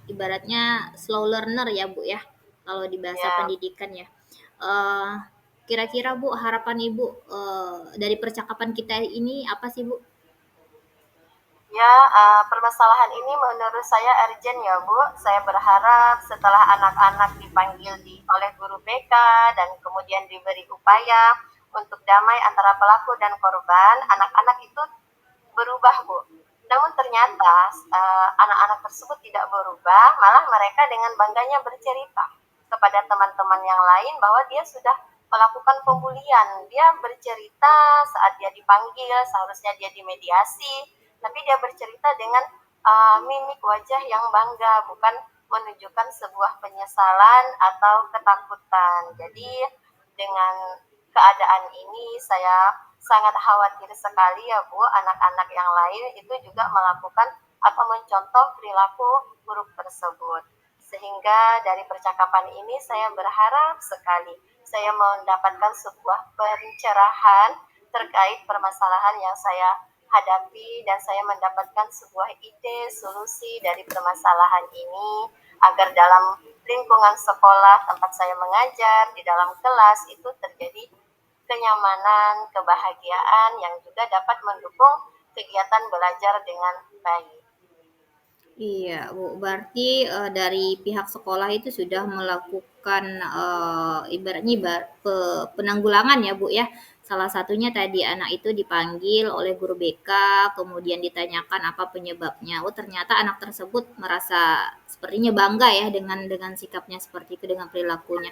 ibaratnya slow learner ya, Bu ya? Kalau di bahasa Ya, pendidikan ya. Eh, Kira-kira Bu, harapan Ibu dari percakapan kita ini apa sih, Bu? Ya, permasalahan ini menurut saya urgent ya Bu. Saya berharap setelah anak-anak dipanggil oleh guru BK dan kemudian diberi upaya untuk damai antara pelaku dan korban, anak-anak itu berubah Bu. Namun ternyata anak-anak tersebut tidak berubah, malah mereka dengan bangganya bercerita kepada teman-teman yang lain bahwa dia sudah melakukan pembulian. Dia bercerita saat dia dipanggil, seharusnya dia dimediasi, tapi dia bercerita dengan mimik wajah yang bangga, bukan menunjukkan sebuah penyesalan atau ketakutan. Jadi dengan keadaan ini saya sangat khawatir sekali ya Bu, anak-anak yang lain itu juga melakukan atau mencontoh perilaku buruk tersebut. Sehingga dari percakapan ini saya berharap sekali saya mendapatkan sebuah pencerahan terkait permasalahan yang saya hadapi dan saya mendapatkan sebuah ide solusi dari permasalahan ini agar dalam lingkungan sekolah tempat saya mengajar di dalam kelas itu terjadi kenyamanan, kebahagiaan yang juga dapat mendukung kegiatan belajar dengan baik. Iya, Bu. Berarti, dari pihak sekolah itu sudah melakukan, ibaratnya penanggulangan ya, Bu, ya. Salah satunya tadi anak itu dipanggil oleh guru BK, kemudian ditanyakan apa penyebabnya. Oh, ternyata anak tersebut merasa sepertinya bangga ya dengan sikapnya seperti itu, dengan perilakunya.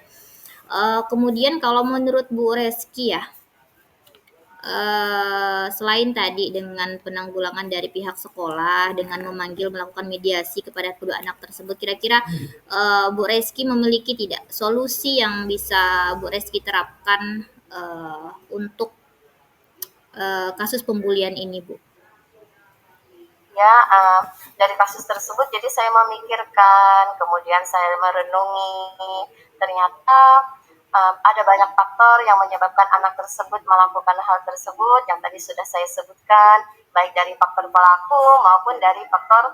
Kemudian kalau menurut Bu Reski ya, selain tadi dengan penanggulangan dari pihak sekolah dengan memanggil melakukan mediasi kepada kedua anak tersebut, kira-kira Bu Reski memiliki tidak solusi yang bisa Bu Reski terapkan untuk kasus pembulian ini, Bu? Ya, dari kasus tersebut jadi saya memikirkan, kemudian saya merenungi, ternyata ada banyak faktor yang menyebabkan anak tersebut melakukan hal tersebut yang tadi sudah saya sebutkan, baik dari faktor pelaku maupun dari faktor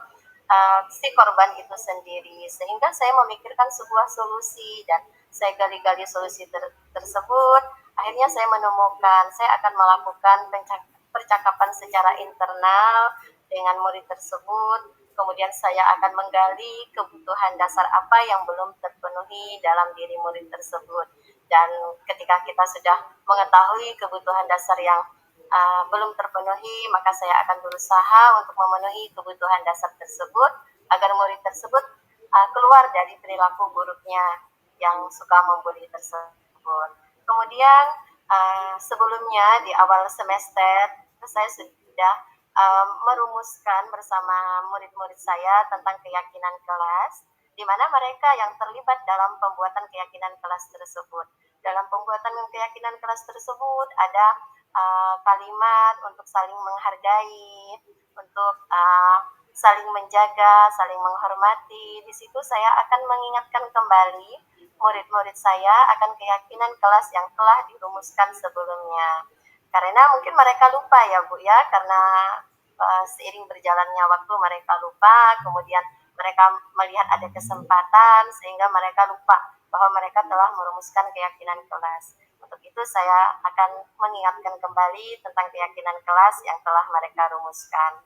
si korban itu sendiri. Sehingga saya memikirkan sebuah solusi dan saya gali-gali solusi tersebut. Akhirnya saya menemukan saya akan melakukan percakapan secara internal dengan murid tersebut. Kemudian saya akan menggali kebutuhan dasar apa yang belum terpenuhi dalam diri murid tersebut. Dan ketika kita sudah mengetahui kebutuhan dasar yang belum terpenuhi, maka saya akan berusaha untuk memenuhi kebutuhan dasar tersebut agar murid tersebut keluar dari perilaku buruknya yang suka membuli tersebut. Kemudian sebelumnya di awal semester saya sudah merumuskan bersama murid-murid saya tentang keyakinan kelas, di mana mereka yang terlibat dalam pembuatan keyakinan kelas tersebut. Dalam pembuatan keyakinan kelas tersebut ada kalimat untuk saling menghargai, untuk saling menjaga, saling menghormati. Di situ saya akan mengingatkan kembali murid-murid saya akan keyakinan kelas yang telah dirumuskan sebelumnya. Karena mungkin mereka lupa ya Bu ya, karena seiring berjalannya waktu mereka lupa, kemudian mereka melihat ada kesempatan sehingga mereka lupa bahwa mereka telah merumuskan keyakinan kelas. Untuk itu saya akan mengingatkan kembali tentang keyakinan kelas yang telah mereka rumuskan.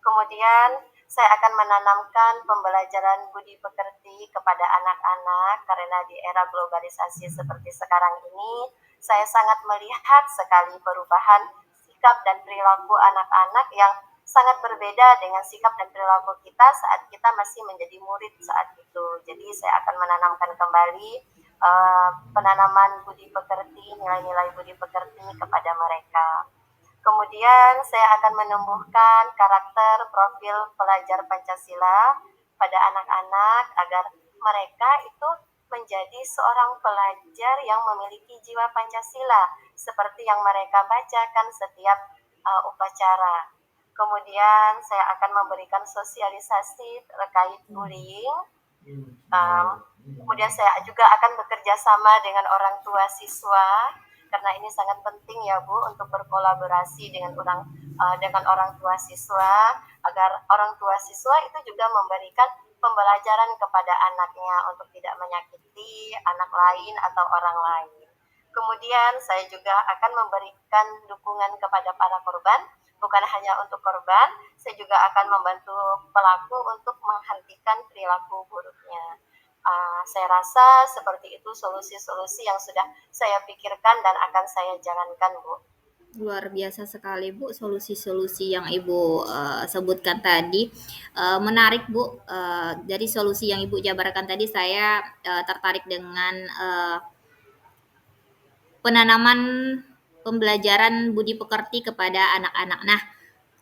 Kemudian saya akan menanamkan pembelajaran budi pekerti kepada anak-anak karena di era globalisasi seperti sekarang ini saya sangat melihat sekali perubahan sikap dan perilaku anak-anak yang sangat berbeda dengan sikap dan perilaku kita saat kita masih menjadi murid saat itu. Jadi saya akan menanamkan kembali penanaman budi pekerti, nilai-nilai budi pekerti kepada mereka. Kemudian saya akan menumbuhkan karakter profil pelajar Pancasila pada anak-anak agar mereka itu menjadi seorang pelajar yang memiliki jiwa Pancasila seperti yang mereka bacakan setiap upacara. Kemudian saya akan memberikan sosialisasi terkait bullying. Kemudian saya juga akan bekerja sama dengan orang tua siswa karena ini sangat penting ya Bu untuk berkolaborasi dengan orang tua siswa agar orang tua siswa itu juga memberikan pembelajaran kepada anaknya untuk tidak menyakiti anak lain atau orang lain. Kemudian saya juga akan memberikan dukungan kepada para korban bukan hanya untuk korban, saya juga akan membantu pelaku untuk menghentikan perilaku buruknya. Saya rasa seperti itu solusi-solusi yang sudah saya pikirkan dan akan saya jalankan, Bu. Luar biasa sekali Bu, solusi-solusi yang Ibu sebutkan tadi. Menarik Bu, dari solusi yang Ibu jabarkan tadi saya tertarik dengan penanaman pembelajaran budi pekerti kepada anak-anak. Nah,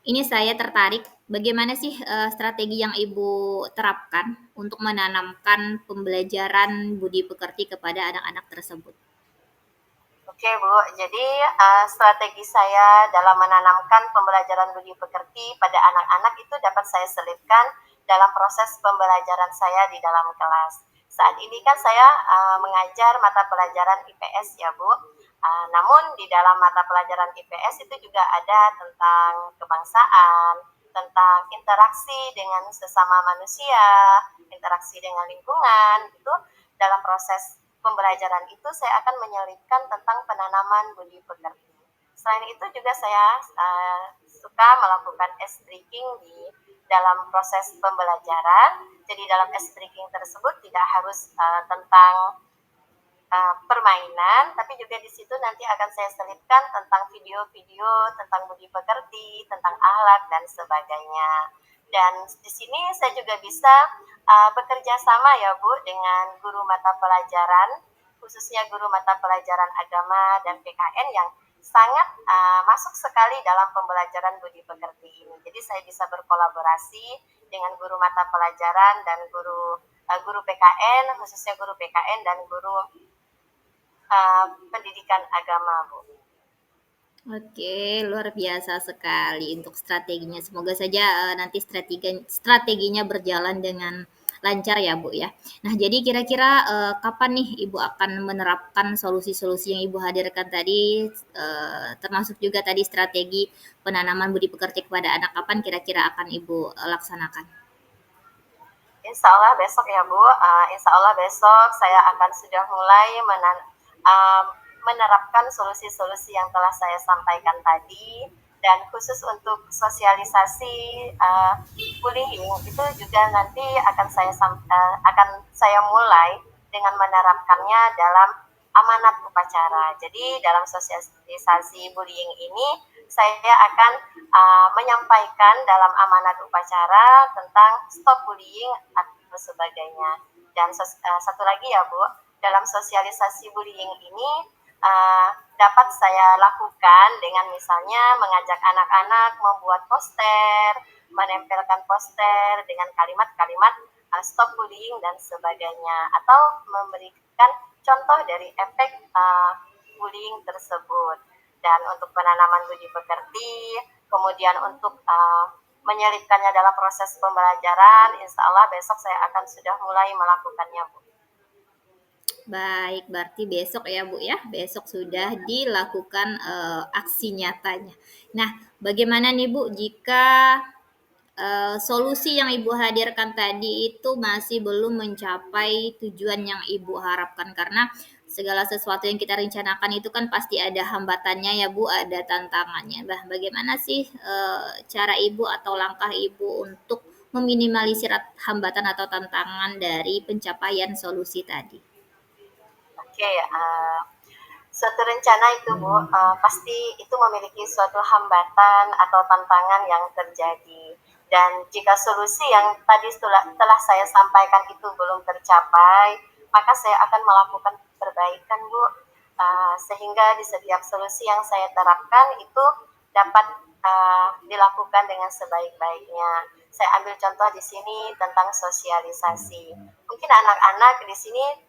ini saya tertarik, bagaimana sih strategi yang Ibu terapkan untuk menanamkan pembelajaran budi pekerti kepada anak-anak tersebut? Oke, Bu. Jadi, strategi saya dalam menanamkan pembelajaran budi pekerti pada anak-anak itu dapat saya selipkan dalam proses pembelajaran saya di dalam kelas. Saat ini kan saya mengajar mata pelajaran IPS ya, Bu. Namun di dalam mata pelajaran IPS itu juga ada tentang kebangsaan, tentang interaksi dengan sesama manusia, interaksi dengan lingkungan, itu dalam proses pembelajaran itu saya akan menyelipkan tentang penanaman budi pekerti. Selain itu juga saya suka melakukan ice breaking di dalam proses pembelajaran. Jadi dalam ice breaking tersebut tidak harus tentang permainan, tapi juga di situ nanti akan saya selipkan tentang video-video tentang budi pekerti, tentang akhlak dan sebagainya. Dan di sini saya juga bisa bekerja sama ya Bu dengan guru mata pelajaran, khususnya guru mata pelajaran agama dan PKN yang sangat masuk sekali dalam pembelajaran budi pekerti ini. Jadi saya bisa berkolaborasi dengan guru mata pelajaran dan guru PKN, khususnya guru PKN dan guru pendidikan agama, Bu. Oke, luar biasa sekali untuk strateginya. Semoga saja nanti strateginya berjalan dengan lancar ya, Bu ya. Nah, jadi kira-kira kapan nih Ibu akan menerapkan solusi-solusi yang Ibu hadirkan tadi, termasuk juga tadi strategi penanaman budi pekerti kepada anak, kapan kira-kira akan Ibu laksanakan? Insya Allah besok ya Bu, insya Allah besok saya akan sudah mulai menerapkan solusi-solusi yang telah saya sampaikan tadi, dan khusus untuk sosialisasi bullying itu juga nanti akan saya mulai dengan menerapkannya dalam amanat upacara. Jadi dalam sosialisasi bullying ini saya akan menyampaikan dalam amanat upacara tentang stop bullying atau sebagainya. Dan satu lagi ya Bu, dalam sosialisasi bullying ini dapat saya lakukan dengan misalnya mengajak anak-anak membuat poster, menempelkan poster dengan kalimat-kalimat stop bullying dan sebagainya, atau memberikan contoh dari efek bullying tersebut. Dan untuk penanaman budi pekerti, kemudian untuk menyelipkannya dalam proses pembelajaran, insya Allah besok saya akan sudah mulai melakukannya, Bu. Baik, berarti besok ya Bu ya, besok sudah dilakukan aksi nyatanya. Nah, bagaimana nih Bu jika solusi yang Ibu hadirkan tadi itu masih belum mencapai tujuan yang Ibu harapkan? Karena segala sesuatu yang kita rencanakan itu kan pasti ada hambatannya ya Bu, ada tantangannya. Bah, bagaimana sih cara Ibu atau langkah Ibu untuk meminimalisir hambatan atau tantangan dari pencapaian solusi tadi? Oke, suatu rencana itu Bu, pasti itu memiliki suatu hambatan atau tantangan yang terjadi. Dan jika solusi yang tadi telah saya sampaikan itu belum tercapai, maka saya akan melakukan perbaikan Bu, sehingga di setiap solusi yang saya terapkan itu dapat dilakukan dengan sebaik-baiknya. Saya ambil contoh di sini tentang sosialisasi. Mungkin anak-anak di sini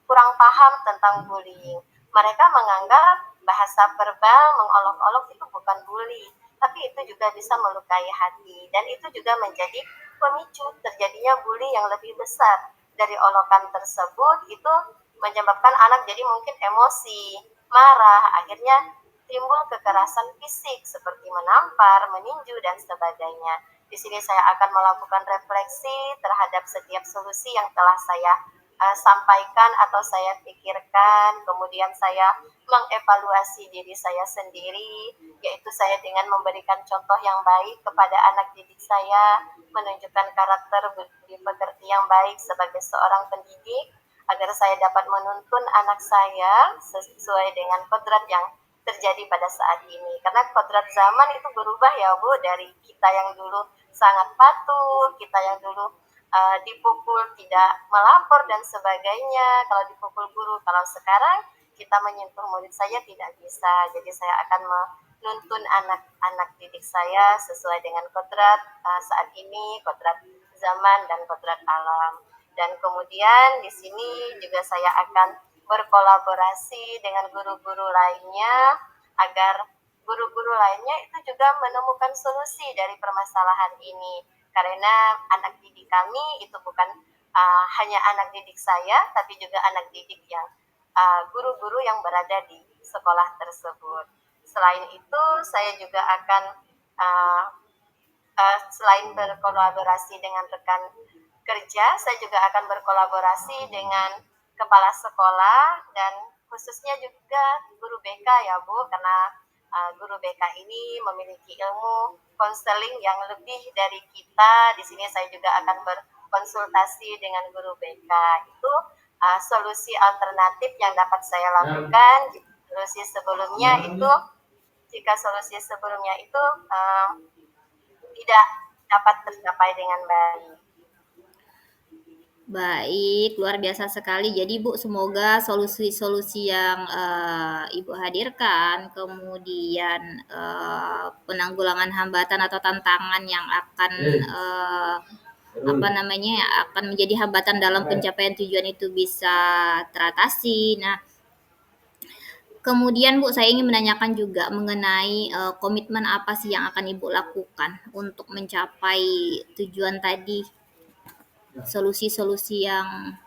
kurang paham tentang bullying. Mereka menganggap bahasa verbal mengolok-olok itu bukan bully, tapi itu juga bisa melukai hati, dan itu juga menjadi pemicu terjadinya bully yang lebih besar. Dari olokan tersebut itu menyebabkan anak jadi mungkin emosi, marah, akhirnya timbul kekerasan fisik seperti menampar, meninju dan sebagainya. Di sini saya akan melakukan refleksi terhadap setiap solusi yang telah saya sampaikan atau saya pikirkan, kemudian saya mengevaluasi diri saya sendiri, yaitu saya dengan memberikan contoh yang baik kepada anak didik saya, menunjukkan karakter budi pekerti yang baik sebagai seorang pendidik, agar saya dapat menuntun anak saya sesuai dengan kodrat yang terjadi pada saat ini. Karena kodrat zaman itu berubah ya Bu, dari kita yang dulu sangat patuh, kita yang dulu dipukul tidak melapor dan sebagainya, kalau dipukul guru. Kalau sekarang kita menyentuh murid saja tidak bisa, jadi saya akan menuntun anak-anak didik saya sesuai dengan kodrat saat ini, kodrat zaman dan kodrat alam. Dan kemudian di sini juga saya akan berkolaborasi dengan guru-guru lainnya agar guru-guru lainnya itu juga menemukan solusi dari permasalahan ini. Karena anak didik kami itu bukan hanya anak didik saya, tapi juga anak didik yang guru-guru yang berada di sekolah tersebut. Selain itu, saya juga akan selain berkolaborasi dengan rekan kerja, saya juga akan berkolaborasi dengan kepala sekolah dan khususnya juga guru BK ya Bu, karena guru BK ini memiliki ilmu konseling yang lebih dari kita. Di sini saya juga akan berkonsultasi dengan guru BK. Itu solusi alternatif yang dapat saya lakukan. Jika solusi sebelumnya itu tidak dapat tercapai dengan baik. Baik, luar biasa sekali. Jadi Bu, semoga solusi-solusi yang Ibu hadirkan, kemudian penanggulangan hambatan atau tantangan yang akan akan menjadi hambatan dalam pencapaian tujuan itu bisa teratasi. Nah, kemudian Bu, saya ingin menanyakan juga mengenai komitmen apa sih yang akan Ibu lakukan untuk mencapai tujuan tadi, solusi-solusi yang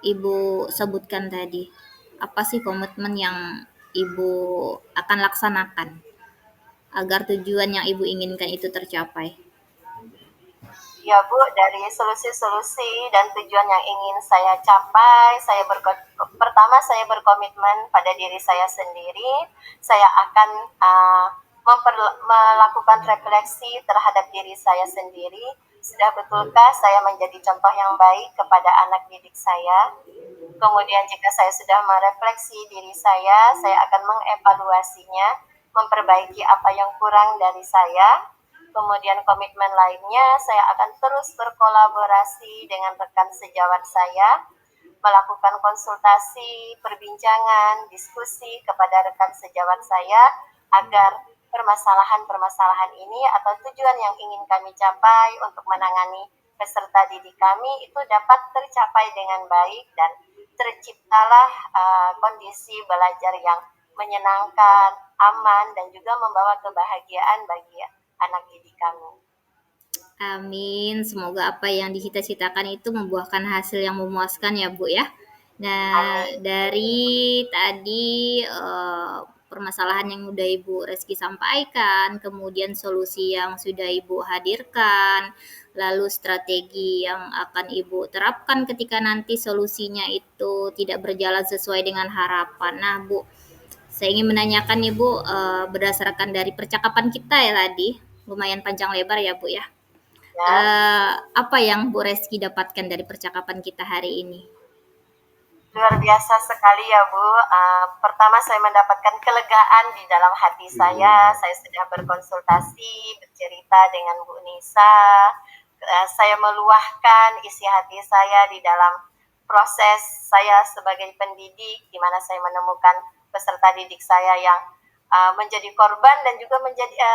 Ibu sebutkan tadi. Apa sih komitmen yang Ibu akan laksanakan agar tujuan yang Ibu inginkan itu tercapai? Ya Bu, dari solusi-solusi dan tujuan yang ingin saya capai, pertama saya berkomitmen pada diri saya sendiri. Saya akan melakukan refleksi terhadap diri saya sendiri. Sudah betulkah saya menjadi contoh yang baik kepada anak didik saya? Kemudian jika saya sudah merefleksi diri saya akan mengevaluasinya, memperbaiki apa yang kurang dari saya. Kemudian komitmen lainnya, saya akan terus berkolaborasi dengan rekan sejawat saya, melakukan konsultasi, perbincangan, diskusi kepada rekan sejawat saya agar permasalahan-permasalahan ini atau tujuan yang ingin kami capai untuk menangani peserta didik kami itu dapat tercapai dengan baik dan terciptalah kondisi belajar yang menyenangkan, aman, dan juga membawa kebahagiaan bagi anak didik kami. Amin. Semoga apa yang dicita-citakan itu membuahkan hasil yang memuaskan ya Bu ya. Nah, Amin. dari tadi permasalahan yang udah Ibu Reski sampaikan, kemudian solusi yang sudah Ibu hadirkan, lalu strategi yang akan Ibu terapkan ketika nanti solusinya itu tidak berjalan sesuai dengan harapan. Nah, Bu, saya ingin menanyakan nih Bu, berdasarkan dari percakapan kita ya tadi, lumayan panjang lebar ya Bu ya. Apa yang Bu Reski dapatkan dari percakapan kita hari ini? Luar biasa sekali ya Bu. Pertama saya mendapatkan kelegaan di dalam hati saya. Saya sudah berkonsultasi, bercerita dengan Bu Nisa. Saya meluahkan isi hati saya di dalam proses saya sebagai pendidik, di mana saya menemukan peserta didik saya yang menjadi korban dan juga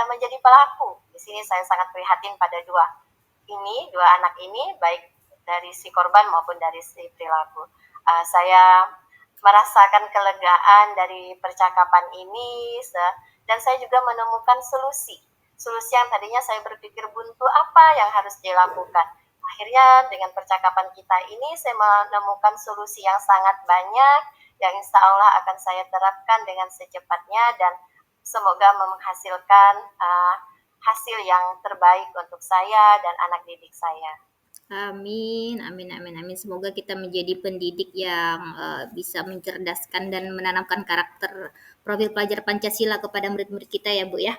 menjadi pelaku. Di sini saya sangat prihatin pada dua anak ini, baik dari si korban maupun dari si perilaku. Saya merasakan kelegaan dari percakapan ini dan saya juga menemukan solusi yang tadinya saya berpikir buntu apa yang harus dilakukan. Akhirnya dengan percakapan kita ini saya menemukan solusi yang sangat banyak yang insya Allah akan saya terapkan dengan secepatnya dan semoga menghasilkan hasil yang terbaik untuk saya dan anak didik saya. Amin, amin, amin, amin. Semoga kita menjadi pendidik yang bisa mencerdaskan dan menanamkan karakter profil pelajar Pancasila kepada murid-murid kita ya Bu ya.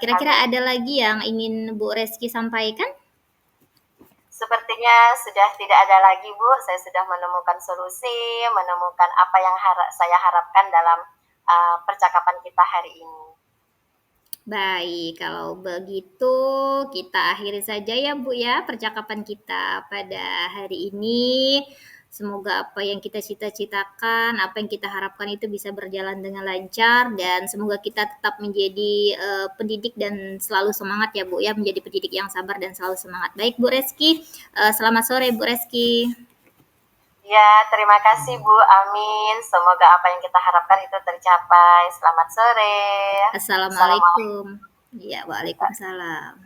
Kira-kira Amin. ada lagi yang ingin Bu Reski sampaikan? Sepertinya sudah tidak ada lagi Bu, saya sudah menemukan solusi, menemukan apa yang saya harapkan dalam percakapan kita hari ini. Baik, kalau begitu kita akhiri saja ya Bu ya percakapan kita pada hari ini. Semoga apa yang kita cita-citakan, apa yang kita harapkan itu bisa berjalan dengan lancar dan semoga kita tetap menjadi pendidik dan selalu semangat ya Bu ya, menjadi pendidik yang sabar dan selalu semangat. Baik Bu Reski, selamat sore Bu Reski. Ya, terima kasih Bu. Amin. Semoga apa yang kita harapkan itu tercapai. Selamat sore. Assalamualaikum. Assalamualaikum. Ya, Waalaikumsalam.